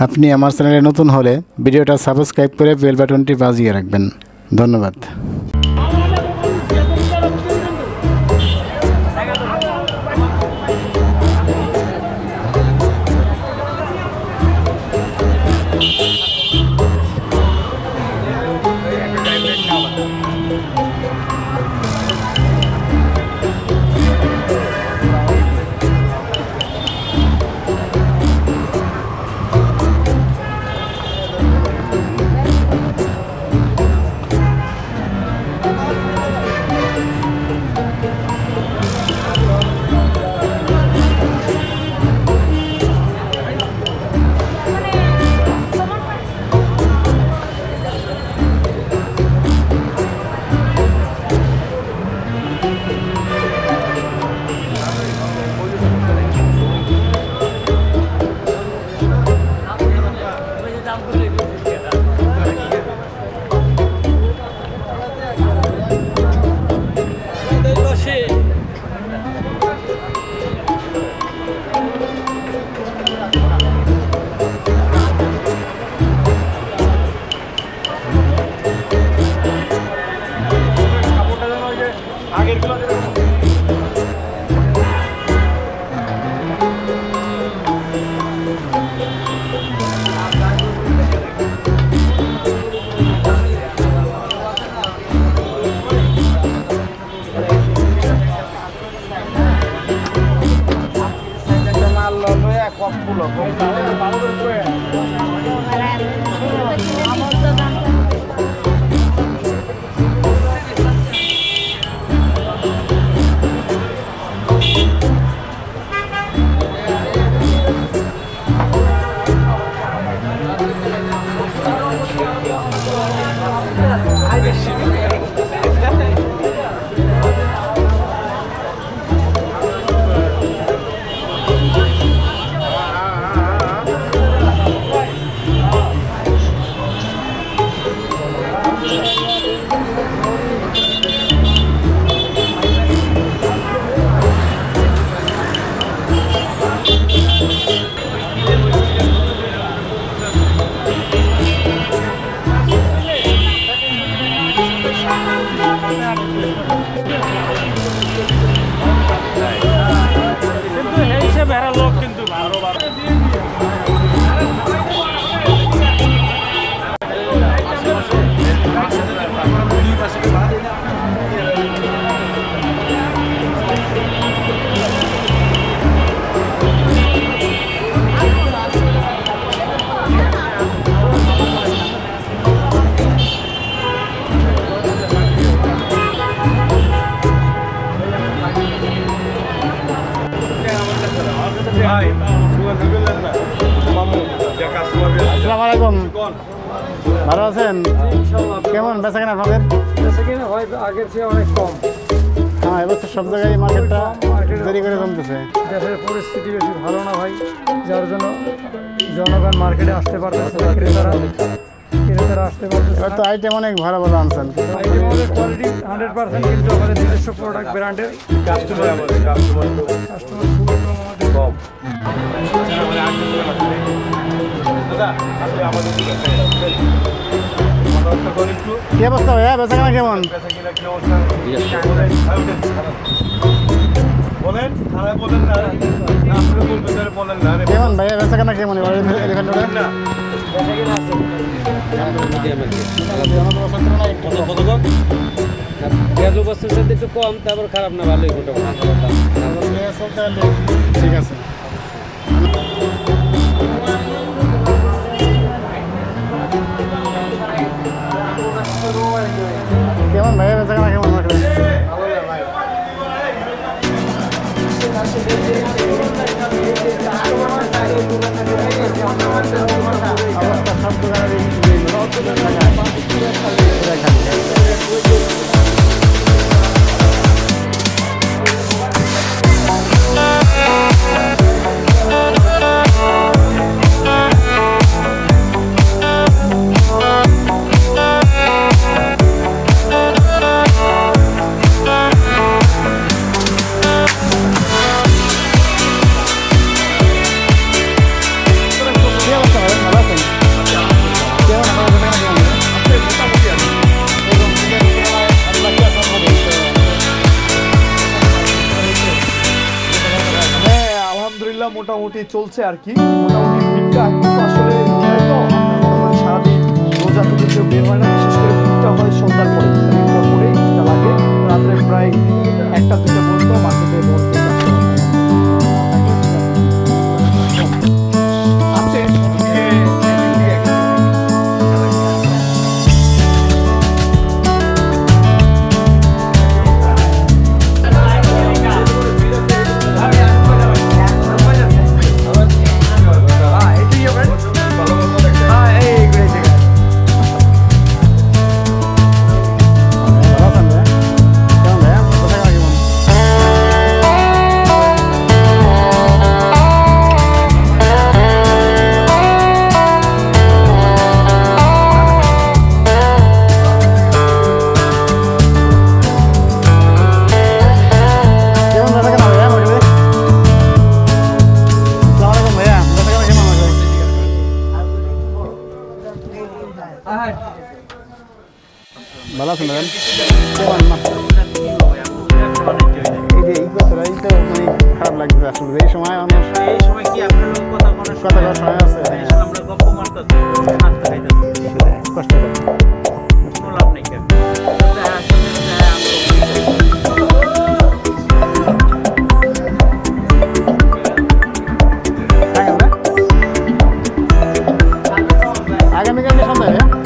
আপনি আমার চ্যানেলে নতুন হলে ভিডিওটা সাবস্ক্রাইব করে বেল বাটনটি বাজিয়ে রাখবেন। ধন্যবাদ। আসসালামু আলাইকুম, ভালো আছেন? কেমন বেচা কেনা আপনাদের? আগের চেয়ে অনেক কম। হ্যাঁ, এবছর সব জায়গায় মার্কেটটা দেরি করে জমতেছে। দেশের পরিস্থিতি বেশি ভালো না ভাই, যার জন্য জনগণ মার্কেটে আসতে পারতেছে না, ক্রেতারা আসতে পারতেছে না। তো আইটেম অনেক ভালো ভালো আনছেন। আইটেম আমাদের কোয়ালিটি 100%, কিন্তু আমাদের নিজস্ব প্রোডাক্ট ব্র্যান্ডের। কাস্টমার খুবই কম আমাদের। কি অবস্থা ভাইয়া, বেচা কেনা কেমন? কেমন ভাইয়া, বেচা কেনা কেমন? একটু কম, তারপর খারাপ না, ভালোই ঠিক আছে। কেমন ভাইয়া, বেচা কেনা কেমন? অবস্থা সব দোকানে মোটামুটি চলছে আর কি। মোটামুটি ভিড়টা কিন্তু আসলে সারাদিন রোজা থেকে কেউ বের হয় না, বিশেষ করে ভিড়টা হয় সন্ধ্যার পরে, ভিড়টা পরেই ভিড়টা লাগে। রাত্রে প্রায় 1টা-2টা পর্যন্ত মার্কেটে ভর্তি আছে। ভালো আছেন ম্যাডাম? এই যে এই কথাটাই তো মানে খারাপ লাগছে আসলে। এই সময় আমার কি আপনার কথা কোনো কথা বলার সময় আছে, আমরা গপ্প মারতেছি, নাস্তা খাইতেছি, কষ্ট করে। কোনো লাভ নেই কেন। আগামীকালকে সন্ধ্যায় সকল